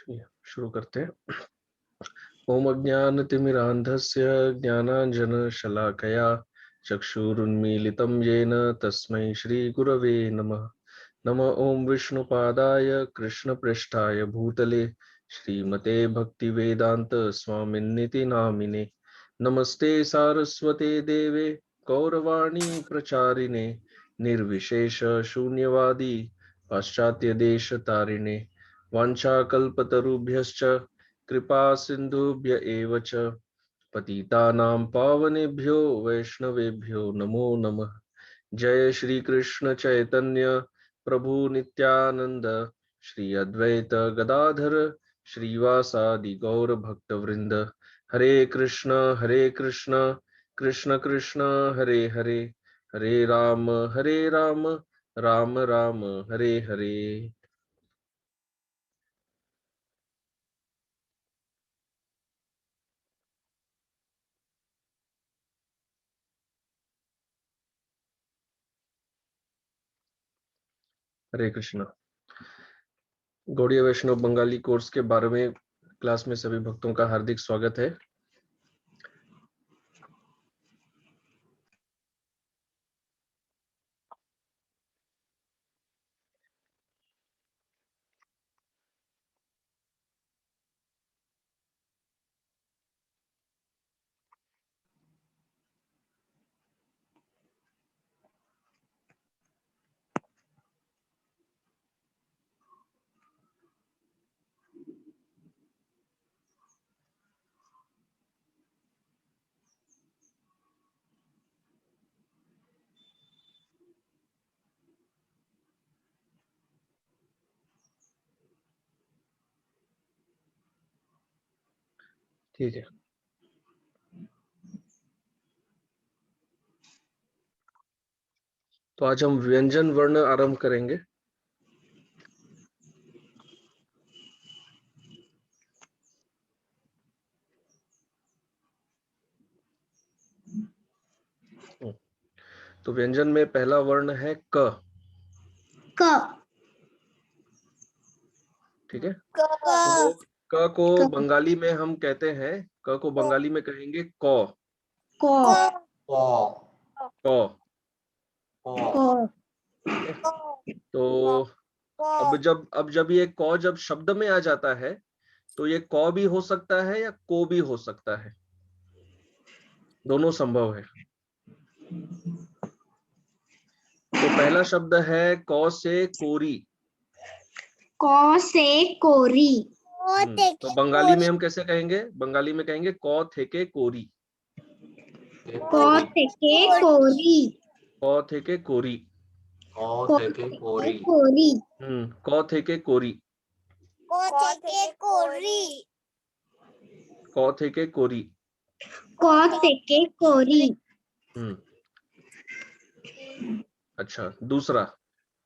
चलिए शुरू करते हैं। ओम अज्ञानतिमिरान्धस्य ज्ञानाञ्जनशलाकया चक्षुरुन्मीलितं येन तस्मै श्रीगुरवे नमः। नमः ओम विष्णुपादाय कृष्णपृष्ठाय भूतले श्रीमते भक्तिवेदांत स्वामिन्निति नामिने। नमस्ते सारस्वते देवे गौरवाणी प्रचारिणे निर्विशेष शून्यवादी पाश्चात्य देश तारिणे। वाञ्छाकल्पतरुभ्यश्च कृपा सिन्धुभ्य एव च पतितानां पावनेभ्यो वैष्णवेभ्यो नमो नमः। जय श्री कृष्ण चैतन्य प्रभु नित्यानंद श्री अद्वैत गदाधर श्रीवासादि गौर भक्त वृंद। हरे कृष्ण कृष्ण कृष्ण हरे हरे, हरे राम राम राम हरे हरे। हरे कृष्ण। गौड़ीय वैष्णव बंगाली कोर्स के 12वें क्लास में सभी भक्तों का हार्दिक स्वागत है। ठीक है, तो आज हम व्यंजन वर्ण आरंभ करेंगे। तो व्यंजन में पहला वर्ण है क। ठीक है, तो क को बंगाली में हम कहते हैं, क को बंगाली में कहेंगे क। क। ठीक है, तो अब जब ये क जब शब्द में आ जाता है तो ये क भी हो सकता है या को भी हो सकता है, दोनों संभव है। तो पहला शब्द है क से कोरी। क से कोरी। तो बंगाली में हम कैसे कहेंगे? बंगाली में कहेंगे क थे के कोरी। क थे के कोरी। क थे के कोरी। क थे के कोरी। क थे के कोरी। क थे के कोरी। क थे के कोरी। अच्छा, दूसरा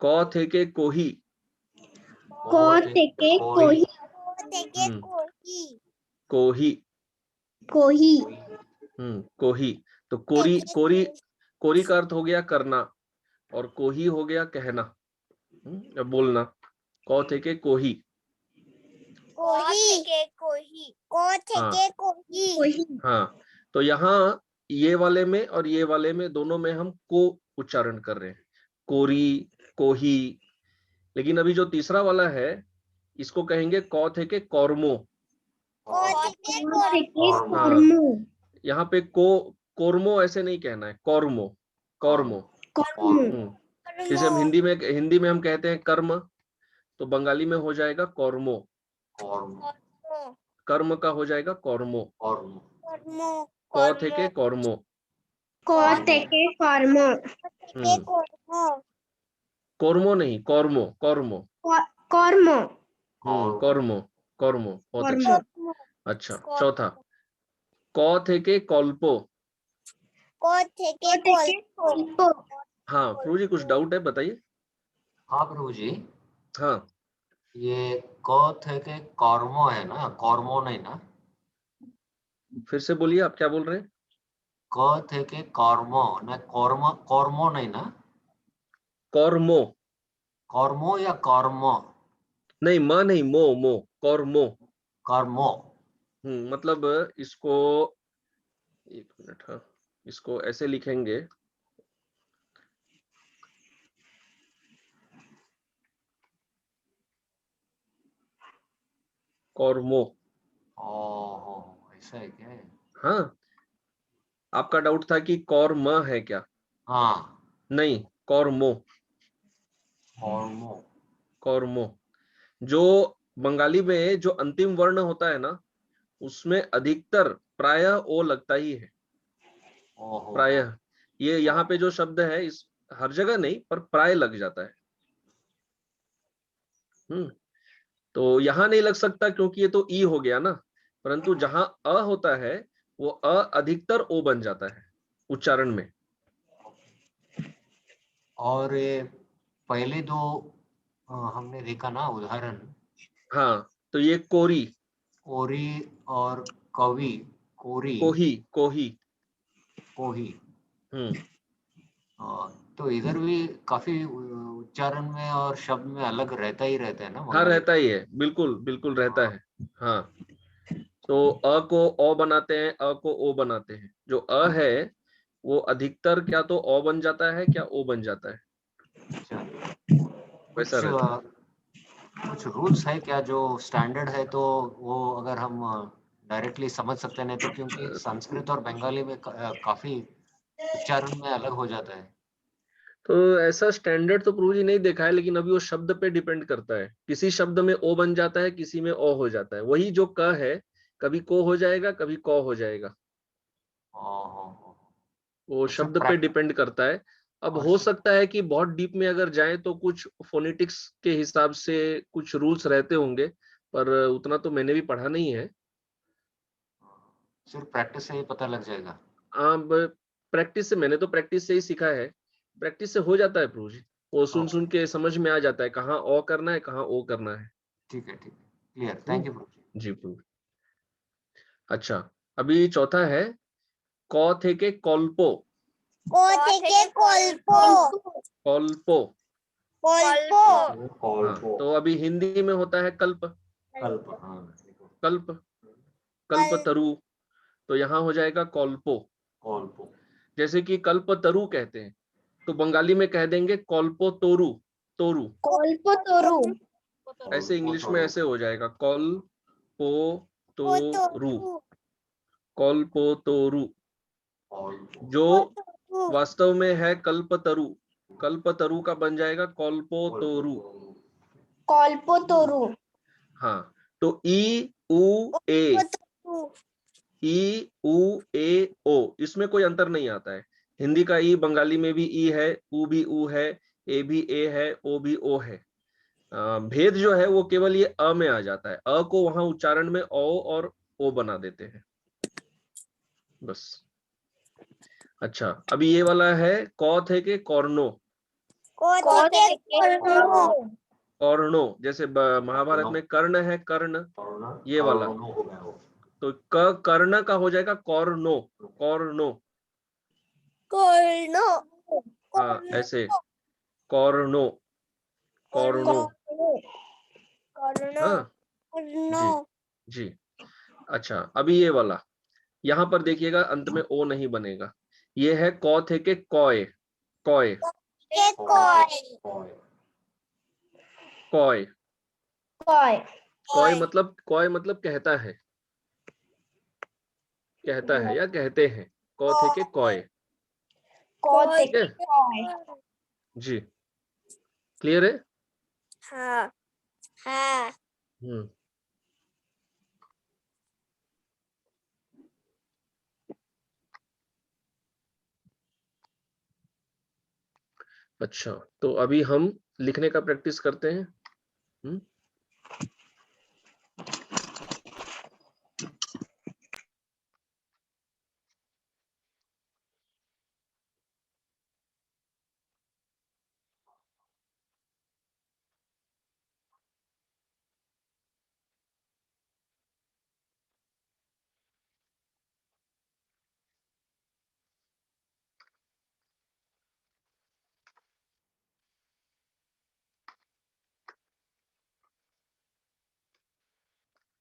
क थे के कोही। क थे के कोही। कोही। कोही। कोही। तो कोरी कोरी कोरी का अर्थ हो गया करना और कोही हो गया कहना, बोलना। क थे के कोही। हाँ, तो यहाँ ये वाले में और ये वाले में दोनों में हम को उच्चारण कर रहे हैं, कोरी, कोही। लेकिन अभी जो तीसरा वाला है इसको कहेंगे क थे के कौरमो। यहाँ पे कोरमो ऐसे नहीं कहना है, कौरमो। कौरमो। जैसे हम हिंदी में हम कहते हैं कर्म, तो बंगाली में हो जाएगा कौरमो। कर्म का हो जाएगा कौरमो। क थे के कौरमो। क थे के कौरमो। कौरमो नहीं, कौरमो। कौरमो। कौरमो। कौरमो। कौरमो, बहुत अच्छा। अच्छा, चौथा क थे के कल्पो। हाँ प्रभु जी, कुछ डाउट है बताइए। हाँ प्रभु जी, हाँ, ये क थे के कर्मो है ना, कर्मो नहीं ना? फिर से बोलिए, आप क्या बोल रहे हैं? क थे के कर्मो ना, कर्म कर्मो नहीं ना? कौरमो कर्मो या कर्म? नहीं, म नहीं, मो। मो कर्मो। कर्मो। मतलब इसको, एक मिनट, हाँ, इसको ऐसे लिखेंगे, कर्मो। ओहो, ऐसा है क्या? हाँ, आपका डाउट था कि कर्म है क्या? हाँ, नहीं, कर्मो। कर्मो। कर्मो। जो बंगाली में जो अंतिम वर्ण होता है ना, उसमें अधिकतर प्रायः ओ लगता ही है। ओहो। प्रायः, ये यहाँ पे जो शब्द है, इस हर जगह नहीं पर प्राय लग जाता है। तो यहाँ नहीं लग सकता क्योंकि ये तो ई हो गया ना, परंतु जहां अ होता है वो अ अधिकतर ओ बन जाता है उच्चारण में। और ये पहले दो हमने देखा ना उदाहरण, हाँ, तो ये कोरी, कोरी और कवि, कोरी, कोही, कोही। कोही। हम्म। तो इधर भी काफी उच्चारण में और शब्द में अलग रहता ही रहता है ना हाँ, बंगाली रहता में। ही है, बिल्कुल बिल्कुल रहता है। हाँ, तो अ को ओ बनाते हैं, अ को ओ बनाते हैं। जो अ है वो अधिकतर क्या तो ओ बन जाता है, क्या ओ बन जाता है, अच्छा, वैसा कुछ रहता है। कुछ रूल्स है क्या जो स्टैंडर्ड है, तो वो अगर हम डायरेक्टली समझ सकते हैं, नहीं तो क्योंकि संस्कृत और बंगाली में काफी उच्चारण में अलग हो जाता है। तो ऐसा स्टैंडर्ड तो प्रभु जी नहीं देखा है, लेकिन अभी वो शब्द पे डिपेंड करता है। किसी शब्द में ओ बन जाता है, किसी में ओ हो जाता है। वही जो क है, कभी को हो जाएगा, कभी क हो जाएगा। ओहो, वो तो शब्द सिर्फ पे डिपेंड करता है। अब और हो सकता है कि बहुत डीप में अगर जाए तो कुछ फोनेटिक्स के हिसाब से कुछ रूल्स रहते होंगे, पर उतना तो मैंने भी पढ़ा नहीं है। सिर्फ प्रैक्टिस से ही पता लग जाएगा। अब प्रैक्टिस से, मैंने तो प्रैक्टिस से ही सीखा है। प्रैक्टिस से हो जाता है प्रभु जी। वो सुन ओके, सुन के समझ में आ जाता है कहाँ ओ करना है, कहाँ ओ करना है। ठीक है, ठीक है, क्लियर, हम्म, थैंक यू प्रभु जी। जी प्रभु। अच्छा, अभी चौथा है क थे के कल्पो। को থেকে কল্প कल्पो। কল্প हाँ, कल्पो। तो अभी हिंदी में होता है कल्प। कल्प, हाँ, कल्प, कल्प तरु। तो यहाँ हो जाएगा कल्पो। कल्पो। जैसे कि कल्प तरु कहते हैं, तो बंगाली में कह देंगे कल्पो तोरु। तोरु। কল্পতরু ऐसे इंग्लिश में ऐसे हो जाएगा, कल्पो तोरु। कल्पो तोरु। जो वास्तव में है कल्पतरु, कल्पतरु का बन जाएगा कल्पो तोरु। কল্পতরু हाँ, तो ई उ ए, ई उ ए ओ, इसमें कोई अंतर नहीं आता है। हिंदी का ई बंगाली में भी ई है, उ भी उ है, ए भी ए है, ओ भी ओ है। भेद जो है वो केवल ये अ में आ जाता है। अ को वहां उच्चारण में ओ और ओ बना देते हैं, बस। अच्छा, अभी ये वाला है क थे के कॉर्नो। को থেকে কর্ণ कौर्णो, जैसे महाभारत में कर्ण है, कर्ण, ये वाला। कर्णो हो गया वो। तो क कर्ण का हो जाएगा कौर्नो। कौर्नो। কর্ণ हाँ, ऐसे कौर्नो, कौर्नो। কর্ণ हाँ, কর্ণ जी जी। अच्छा, अभी ये वाला, यहाँ पर देखिएगा अंत में ओ नहीं बनेगा। ये है कौ थे के कॉय। कॉय। কে কয় कॉय। কয় कॉय मतलब कहता है, कहता है या कहते हैं। कौ थे के कॉय। ক ठीक है, থেকে কয় जी, क्लियर है। হ্যাঁ হ্যাঁ हम्म। अच्छा, तो अभी हम लिखने का प्रैक्टिस करते हैं। हम्म।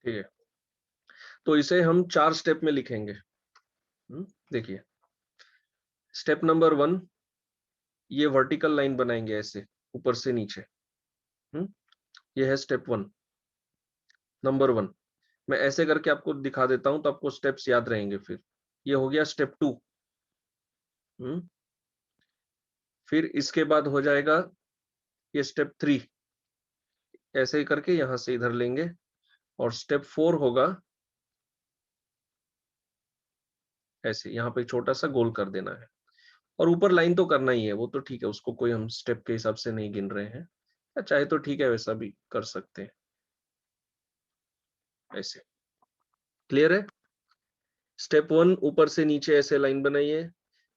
ठीक है, तो इसे हम 4 स्टेप में लिखेंगे। देखिए, स्टेप नंबर 1, ये वर्टिकल लाइन बनाएंगे ऐसे ऊपर से नीचे। ये है स्टेप 1, नंबर 1। मैं ऐसे करके आपको दिखा देता हूं तो आपको स्टेप्स याद रहेंगे। फिर ये हो गया स्टेप 2। फिर इसके बाद हो जाएगा ये स्टेप 3, ऐसे ही करके यहां से इधर लेंगे। और स्टेप 4 होगा ऐसे, यहाँ पे छोटा सा गोल कर देना है। और ऊपर लाइन तो करना ही है, वो तो ठीक है, उसको कोई हम स्टेप के हिसाब से नहीं गिन रहे हैं, या चाहे तो ठीक है वैसा भी कर सकते हैं ऐसे। क्लियर है? स्टेप 1, ऊपर से नीचे ऐसे लाइन बनाइए।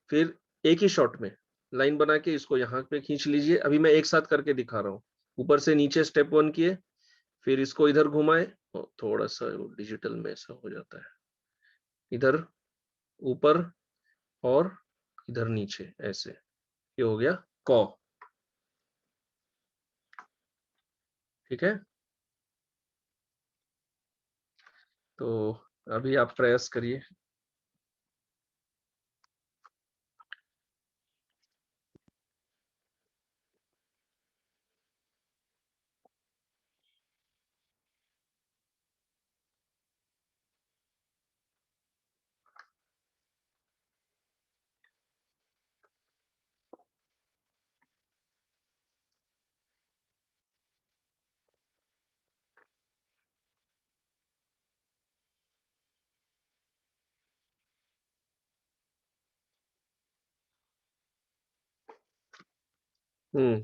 फिर एक ही शॉट में लाइन बना के इसको यहाँ पे खींच लीजिए। अभी मैं एक साथ करके दिखा रहा हूँ। ऊपर से नीचे स्टेप 1 किए, फिर इसको इधर घुमाए, थोड़ा सा डिजिटल में ऐसा हो जाता है, इधर ऊपर और इधर नीचे ऐसे। ये हो गया कॉ। ठीक है, तो अभी आप प्रयास करिए।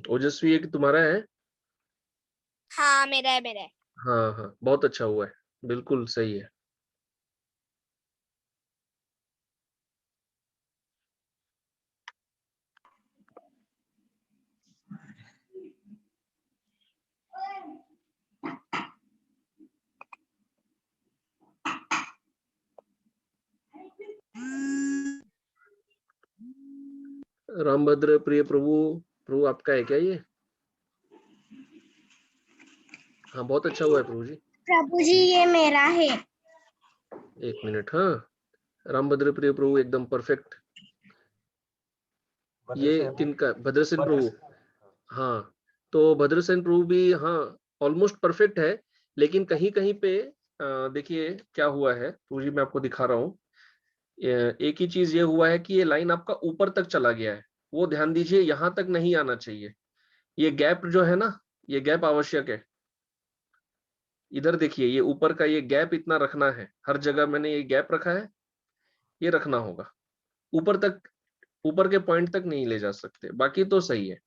ओजस्वी, एक तुम्हारा है? हाँ मेरा है, मेरा है। हाँ हाँ, बहुत अच्छा हुआ है, बिल्कुल सही है। रामभद्र प्रिय प्रभु, प्रभु आपका है क्या ये? हाँ, बहुत अच्छा हुआ है प्रभु जी। प्रभु जी ये मेरा है। एक मिनट। हाँ, रामभद्र प्रिय प्रभु एकदम परफेक्ट। ये किनका? भद्रसेन प्रभु। हाँ, तो भद्रसेन प्रभु भी हाँ ऑलमोस्ट परफेक्ट है, लेकिन कहीं कहीं पे देखिए क्या हुआ है प्रभु जी, मैं आपको दिखा रहा हूँ। एक ही चीज ये हुआ है कि ये लाइन आपका ऊपर तक चला गया है, वो ध्यान दीजिए, यहाँ तक नहीं आना चाहिए। ये गैप जो है ना, ये गैप आवश्यक है। इधर देखिए, ये ऊपर का ये गैप इतना रखना है, हर जगह मैंने ये गैप रखा है, ये रखना होगा। ऊपर तक, ऊपर के पॉइंट तक नहीं ले जा सकते, बाकी तो सही है।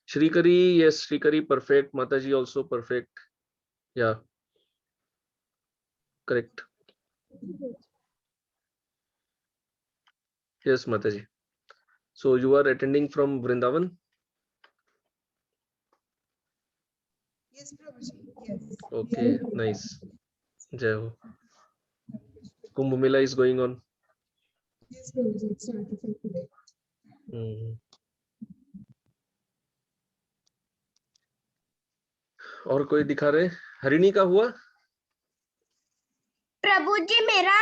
Shrikari, yes Shrikari perfect, Mataji also perfect, yeah correct, yes Mataji. So you are attending from Vrindavan? Yes, Prabhuji. Yes. Okay, nice, जय हो। Kumbh Mela is going on. Yes, Prabhuji. It started from today. और कोई दिखा रहे? हरिणी का हुआ? प्रभु जी मेरा।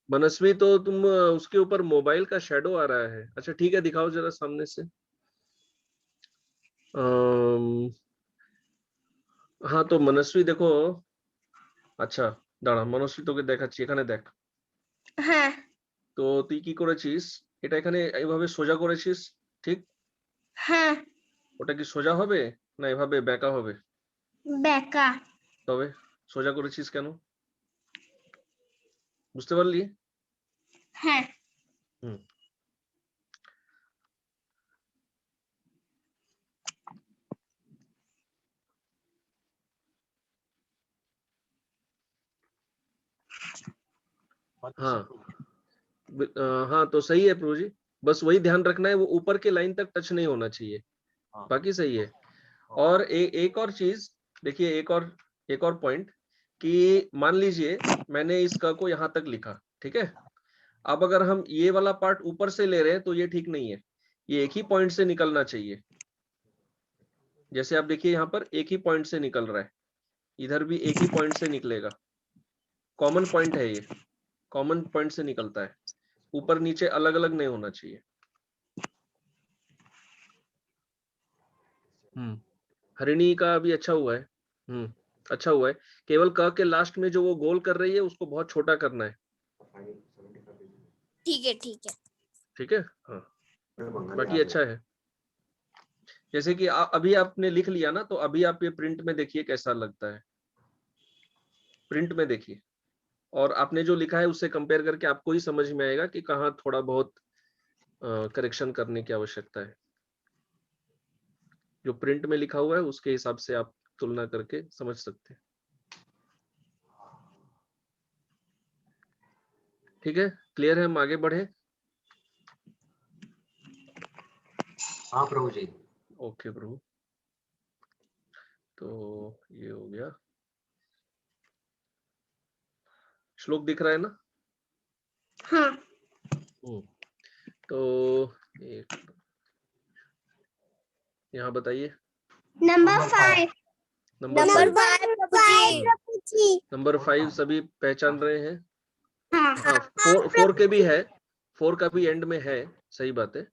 मनस्वी, तो तुम उसके ऊपर मोबाइल का शेडो आ रहा है। अच्छा ठीक है, दिखाओ जरा सामने से। हाँ, तो मनस्वी देखो। আচ্ছা দাঁড়া, মনস্বী তোকে দেখাচ্ছি, এখানে দেখ। হ্যাঁ। তো তুই কি করেছিস, এটা এখানে এইভাবে সোজা করেছিস, ঠিক? হ্যাঁ। ওটা কি সোজা হবে না এভাবে বেঁকা হবে? বেঁকা। তবে সোজা করেছিস কেন, বুঝতে পারলি? হ্যাঁ। হুম, हाँ हाँ, तो सही है प्रभु जी, बस वही ध्यान रखना है, वो ऊपर के लाइन तक टच नहीं होना चाहिए, बाकी सही है। और एक और चीज देखिए, एक और पॉइंट कि मान लीजिए मैंने इस क को यहाँ तक लिखा, ठीक है? अब अगर हम ये वाला पार्ट ऊपर से ले रहे हैं तो ये ठीक नहीं है, ये एक ही पॉइंट से निकलना चाहिए। जैसे आप देखिए यहाँ पर एक ही पॉइंट से निकल रहा है, इधर भी एक ही पॉइंट से निकलेगा, कॉमन पॉइंट है ये, कॉमन पॉइंट से निकलता है, ऊपर नीचे अलग अलग नहीं होना चाहिए। हरिणी का भी अच्छा हुआ है। अच्छा हुआ है, केवल क के लास्ट में जो वो गोल कर रही है उसको बहुत छोटा करना है। ठीक है ठीक है। ठीक है, हाँ बाकी अच्छा है। जैसे कि अभी आपने लिख लिया ना, तो अभी आप ये प्रिंट में देखिए कैसा लगता है, प्रिंट में देखिए, और आपने जो लिखा है उससे कंपेयर करके आपको ही समझ में आएगा कि कहाँ थोड़ा बहुत करेक्शन करने की आवश्यकता है। जो प्रिंट में लिखा हुआ है उसके हिसाब से आप तुलना करके समझ सकते हैं। ठीक है, क्लियर है, हम आगे बढ़े। हाँ प्रभु जी। ओके प्रभु, तो ये हो गया। श्लोक दिख रहा है ना? हाँ। तो यहाँ बताइए। नंबर 5। नंबर 5 नंबर 5 सभी पहचान रहे हैं? हाँ। हाँ, 4 के भी है, 4 का भी एंड में है, सही बात है,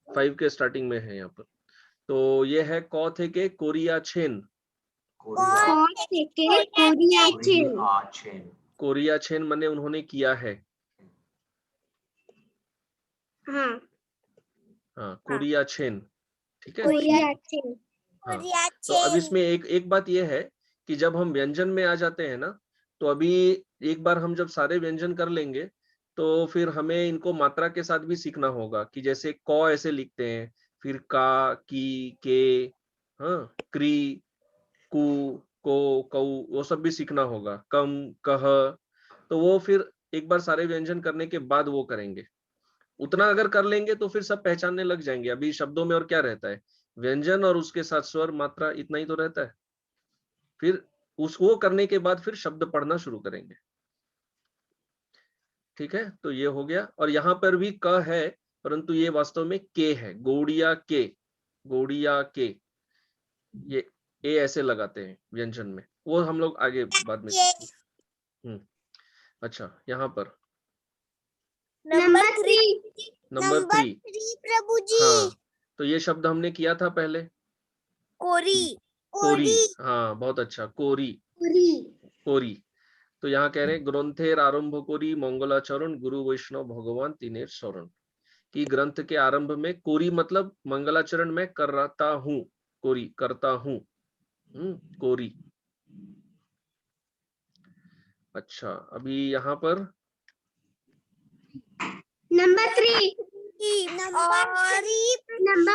5 के स्टार्टिंग में है यहाँ पर। तो ये है कौ थे के कोरिया छेन। कोरिया छेन माने उन्होंने किया है। हाँ। हाँ, कोरिया छेन, ठीक है। हाँ, तो अब इसमें एक बात यह है कि जब हम व्यंजन में आ जाते हैं ना, तो अभी एक बार हम जब सारे व्यंजन कर लेंगे तो फिर हमें इनको मात्रा के साथ भी सीखना होगा कि जैसे क ऐसे लिखते हैं, फिर का, की, के, हाँ, क्री, कु, को, कौ, वो सब भी सीखना होगा, कम, कह। तो वो फिर एक बार सारे व्यंजन करने के बाद वो करेंगे। उतना अगर कर लेंगे तो फिर सब पहचानने लग जाएंगे। अभी शब्दों में और क्या रहता है, व्यंजन और उसके साथ स्वर, मात्रा, इतना ही तो रहता है। फिर उसको करने के बाद फिर शब्द पढ़ना शुरू करेंगे। ठीक है, तो ये हो गया। और यहाँ पर भी क है, परंतु ये वास्तव में के है, गौड़िया के, गौड़िया के, ये ए ऐसे लगाते हैं व्यंजन में, वो हम लोग आगे बाद में सीखेंगे। अच्छा, यहाँ पर नंबर 3। नंबर 3 प्रभु जी। हाँ, तो ये शब्द हमने किया था पहले, कोरी। कोरी। हाँ, बहुत अच्छा, कोरी, कोरी। तो यहाँ कह रहे हैं ग्रंथेर आरंभ कोरी मंगलाचरण गुरु वैष्णव भगवान तीनेर शरण, कि ग्रंथ के आरंभ में कोरी मतलब मंगलाचरण में करता हूँ, कोरी करता हूँ, कोरी। अच्छा, अभी यहाँ पर नंबर 3, नंबर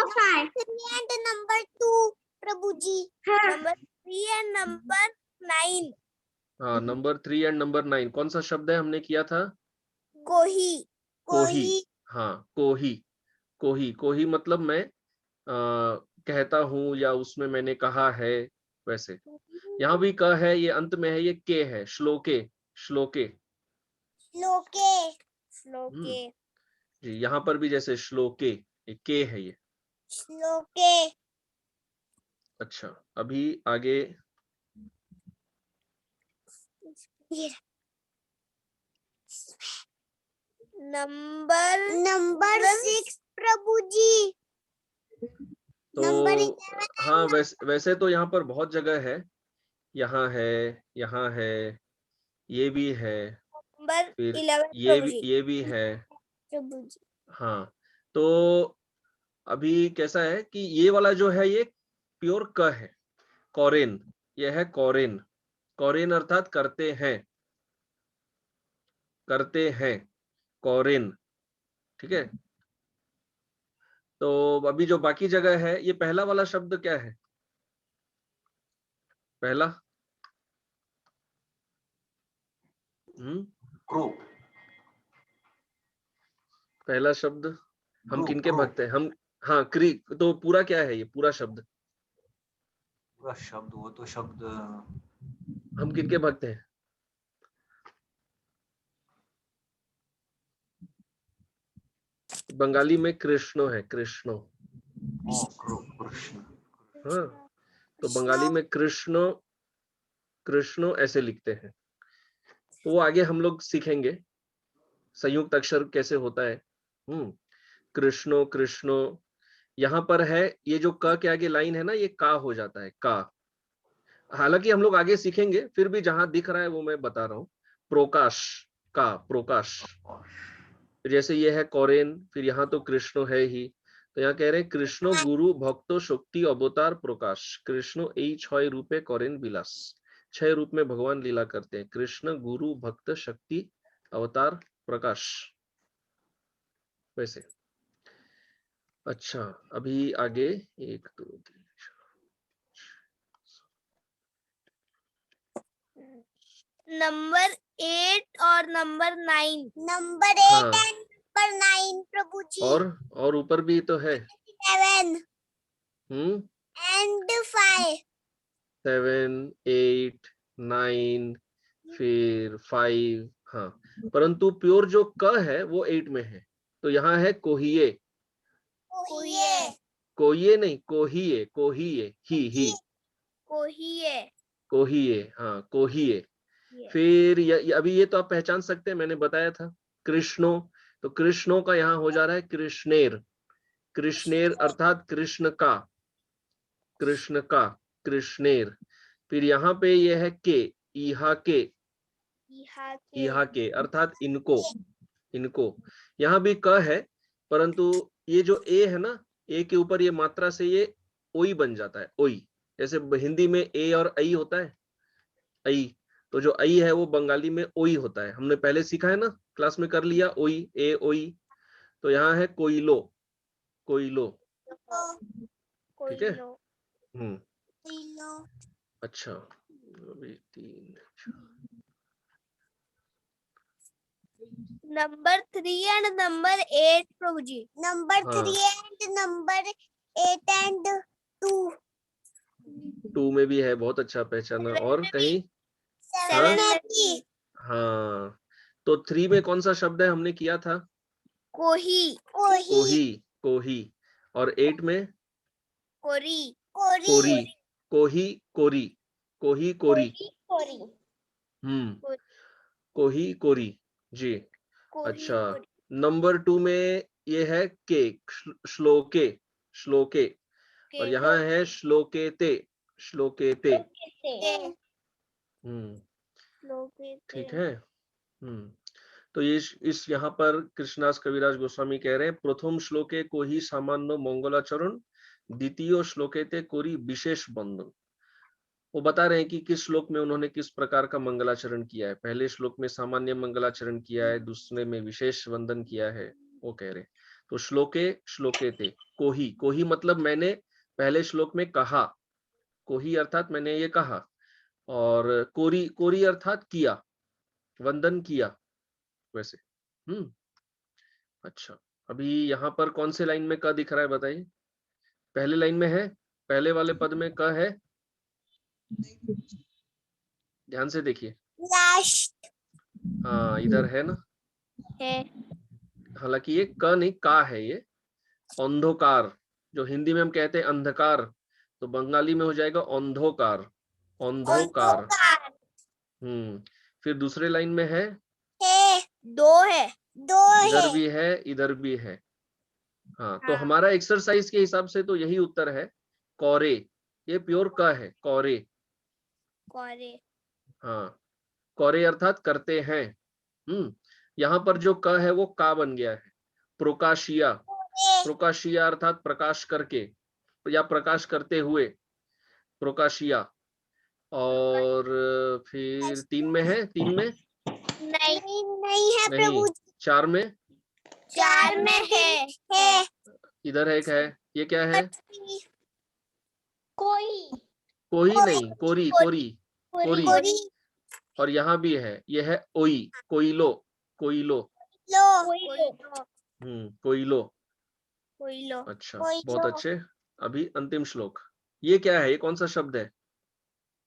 5 and number 2 प्रभु जी। Number 3 and number 9। हाँ, नंबर 3 एंड नंबर 9 कौन सा शब्द है हमने किया था? कोही। कोही। हाँ, कोही, कोही, कोही मतलब मैं कहता हूँ या उसमें मैंने कहा है, वैसे। यहाँ भी क है, ये अंत में है, ये के है, श्लोके, श्लोके, श्लोके। श्लोके। जी। यहाँ पर भी जैसे श्लोके, ये के है ये। श्लोके। अच्छा, अभी आगे नंबर 6 प्रभु जी। तो हाँ, वैसे तो यहाँ पर बहुत जगह है, यहाँ है, यहाँ है, ये भी है, नंबर फिर 11 प्रभु जी। ये भी है। प्रभु जी। हाँ, तो अभी कैसा है कि ये वाला जो है ये प्योर क है, कौरेन, ये है कौरेन, कौरेन अर्थात करते हैं, करते हैं, कौरेन। ठीक है, तो अभी जो बाकी जगह है, ये पहला वाला शब्द क्या है? पहला पहला शब्द हम किनके भक्त हैं? हम, हाँ, क्री, तो पूरा क्या है ये पूरा शब्द? पूरा शब्द, वो तो शब्द हम किनके भक्त हैं? बंगाली में कृष्णो है, कृष्णो। कृष्ण। हाँ, तो बंगाली में कृष्ण, कृष्णो ऐसे लिखते हैं। तो वो आगे हम लोग सीखेंगे संयुक्त अक्षर कैसे होता है। कृष्णो कृष्णो, यहाँ पर है ये जो क के आगे लाइन है ना, ये का हो जाता है का। हालांकि हम लोग आगे सीखेंगे, फिर भी जहां दिख रहा है वो मैं बता रहा हूँ। प्रोकाश, का प्रोकाश। जैसे ये है कौरेन, फिर यहाँ तो कृष्णो है ही, तो यहाँ कह रहे हैं कृष्णो गुरु भक्तो शक्ति अवतार प्रकाश। कृष्णो এই 6 रूपे कौरेन विलास। 6 रूप में भगवान लीला करते हैं। कृष्ण गुरु भक्त शक्ति अवतार प्रकाश, वैसे। अच्छा, अभी आगे 1 2 3 नंबर 8 और नंबर 9। नंबर 8 हाँ, एंड नंबर 9 प्रभु जी। और ऊपर भी तो है 7 एंड 5। 7 8 9 फिर 5। हाँ, परंतु प्योर जो क है वो 8 में है। तो यहाँ है कोहिए, कोहिए, कोहिए नहीं, कोहिए, कोहिए, ही कोहिए, कोहिए, हाँ कोहिए। फिर अभी ये तो आप पहचान सकते हैं, मैंने बताया था। कृष्णो, तो कृष्णों का यहाँ हो जा रहा है कृष्णेर। कृष्णेर अर्थात कृष्ण का, कृष्ण का, कृष्णेर। फिर यहाँ पे ये है के, इहा के, इहा के अर्थात इनको, इनको। यहाँ भी क है, परंतु ये जो ए है ना, ए के ऊपर ये मात्रा से ये ओई बन जाता है, ओई। जैसे हिंदी में ए और आई होता है, आई, तो जो आई है वो बंगाली में ओई होता है। हमने पहले सीखा है ना, क्लास में कर लिया, ओई, ए ओई। तो यहाँ है कोइलो, कोइलो, ठीक है। अच्छा, अभी 3 नंबर 3 एंड नंबर 8 प्रभु जी। नंबर 3 एंड नंबर 8 एंड 2 में भी है, बहुत अच्छा पहचाना। और कहीं 7 में भी। हाँ, तो 3 में कौन सा शब्द है हमने किया था? कोही, कोही, कोही। और 8 में कोरी, कोरी, कोही कोरी, कोही कोरी। कोरी, कोही कोरी, जी। अच्छा, नंबर 2 में ये है के, श्लोके, श्लोके। और यहाँ है श्लोकेते, श्लोकेते। ठीक है। तो इस यहाँ पर कृष्णदास कविराज गोस्वामी कह रहे हैं, प्रथम श्लोके को ही सामान्य मंगलाचरण, द्वितीय श्लोकेते कोरी विशेष बंधन। वो बता रहे हैं कि किस श्लोक में उन्होंने किस प्रकार का मंगलाचरण किया है। पहले श्लोक में सामान्य मंगलाचरण किया है, दूसरे में विशेष वंदन किया है, वो कह रहे हैं। तो श्लोके, श्लोकेते, कोही, कोही मतलब मैंने पहले श्लोक में कहा, कोही अर्थात मैंने ये कहा। और कोरी, कोरी अर्थात किया, वंदन किया, वैसे। अच्छा, अभी यहाँ पर कौन से लाइन में क दिख रहा है बताइए? पहले लाइन में है, पहले वाले पद में क है, ध्यान से देखिए। लास्ट हाँ, इधर है ना, है। हालांकि ये क नहीं, का है ये। अंधकार, जो हिंदी में हम कहते हैं अंधकार, तो बंगाली में हो जाएगा अंधोकार, अंधोकार। फिर दूसरे लाइन में है, दो है, इधर भी है, इधर भी है। हाँ, तो हमारा एक्सरसाइज के हिसाब से तो यही उत्तर है, कौरे। ये प्योर क है, कौरे। कौरे, हाँ, कौरे अर्थात करते हैं। यहाँ पर जो क है वो का बन गया है। प्रकाशिया, प्रकाशिया अर्थात प्रकाश करके या प्रकाश करते हुए, प्रकाशिया। और फिर 3 में है, 3 में नहीं है नहीं, प्रभु। 4 में, 4 में है। इधर एक है, ये क्या है? कोई, कोही नहीं, कोरी, कोरी, कोरी। और यहाँ भी है, ये है ओई, कोइलो, कोइलो। कोइलो। अच्छा, बहुत अच्छे। अभी अंतिम श्लोक, ये क्या है? ये कौन सा शब्द है?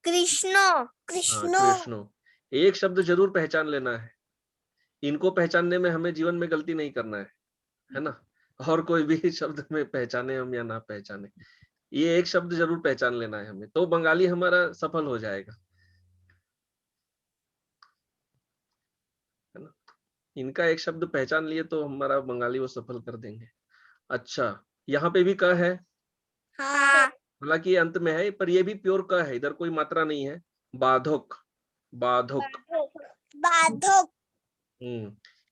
कृष्णो, कृष्णो। एक शब्द जरूर पहचान लेना है, इनको पहचानने में हमें जीवन में गलती नहीं करना है ना। और कोई भी शब्द में पहचाने हम या ना पहचाने, ये एक शब्द जरूर पहचान लेना है हमें, तो बंगाली हमारा सफल हो जाएगा। इनका एक शब्द पहचान लिए तो हमारा बंगाली वो सफल कर देंगे। अच्छा, यहाँ पे भी क है, हाँ। हालांकि ये अंत में है, पर ये भी प्योर क है, इधर कोई मात्रा नहीं है। बाधक, बाधक। बाधक।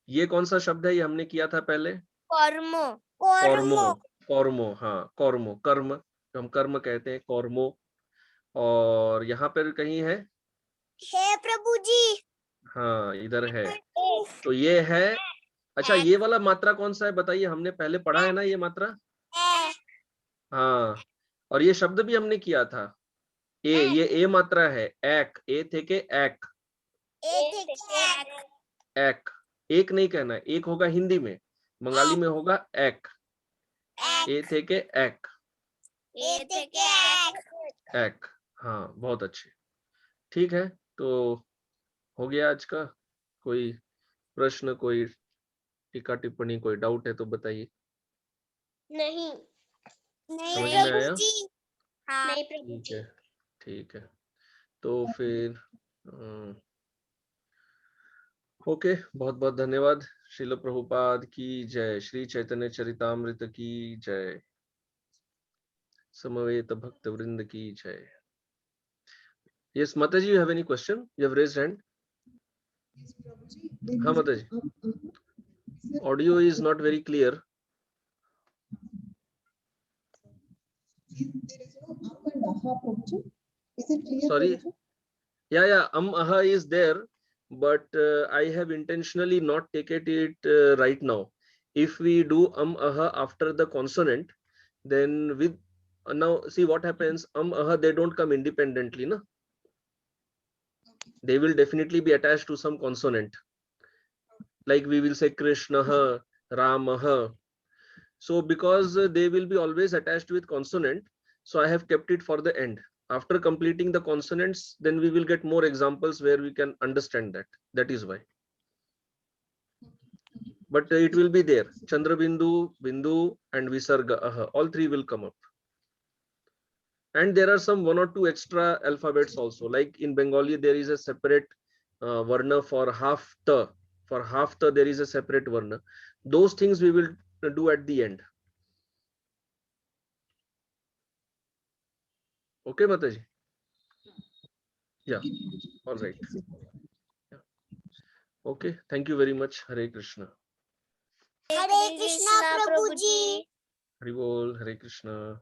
ये कौन सा शब्द है? ये हमने किया था पहले, कर्मो। कौर्मो। कौर्मो, हाँ कौर्मो, कर्म, जो हम कर्म कहते हैं, कौर्मो। और यहाँ पर कहीं है, हे प्रभु जी। हाँ इधर है, तो ये है। अच्छा, ये वाला मात्रा कौन सा है बताइए? हमने पहले पढ़ा है ना ये मात्रा। हाँ, और ये शब्द भी हमने किया था, ये ए मात्रा है, एक, ए थे के एक, एक, एक नहीं कहना है, एक होगा हिंदी में, बंगाली में होगा एक, ए थे के एक, एक। हाँ बहुत अच्छे, ठीक है। तो हो गया आज का। कोई प्रश्न, कोई टीका टिप्पणी, कोई डाउट है तो बताइए। नहीं समझ में आया? हाँ। नहीं प्रभु ठीक जी। है, ठीक है। तो फिर ओके, बहुत बहुत धन्यवाद। श्रील प्रभुपाद की जय, श्री चैतन्य चरितामृत की जय, समवेत भक्त वृंद की जय। Yes, Mataji, you have any question? You have raised hand. Yes, Prabhuji. There हाँ is Mataji, sir, audio is not very clear. there is no and aha, Prabhuji. Is it clear? Sorry. Prabhuji? Yeah, aha is there, but I have intentionally not taken it right now. If we do aha after the consonant, then with now see what happens. Aha, they don't come independently, no? They will definitely be attached to some consonant. Like we will say Krishna, Rama. So because they will be always attached with consonant, so I have kept it for the end. After completing the consonants, then we will get more examples where we can understand that. That is why. But it will be there. Chandra Bindu, Bindu, and Visarga, aha, all three will come up. And there are some 1 or 2 extra alphabets also. Like in Bengali, there is a separate varna for half ta. For half ta, there is a separate varna. Those things we will do at the end. Okay, Mataji? Yeah, all right. Yeah. Okay, thank you very much. Hare Krishna. Hare Krishna Prabhu ji. Hari Bol, Hare Krishna.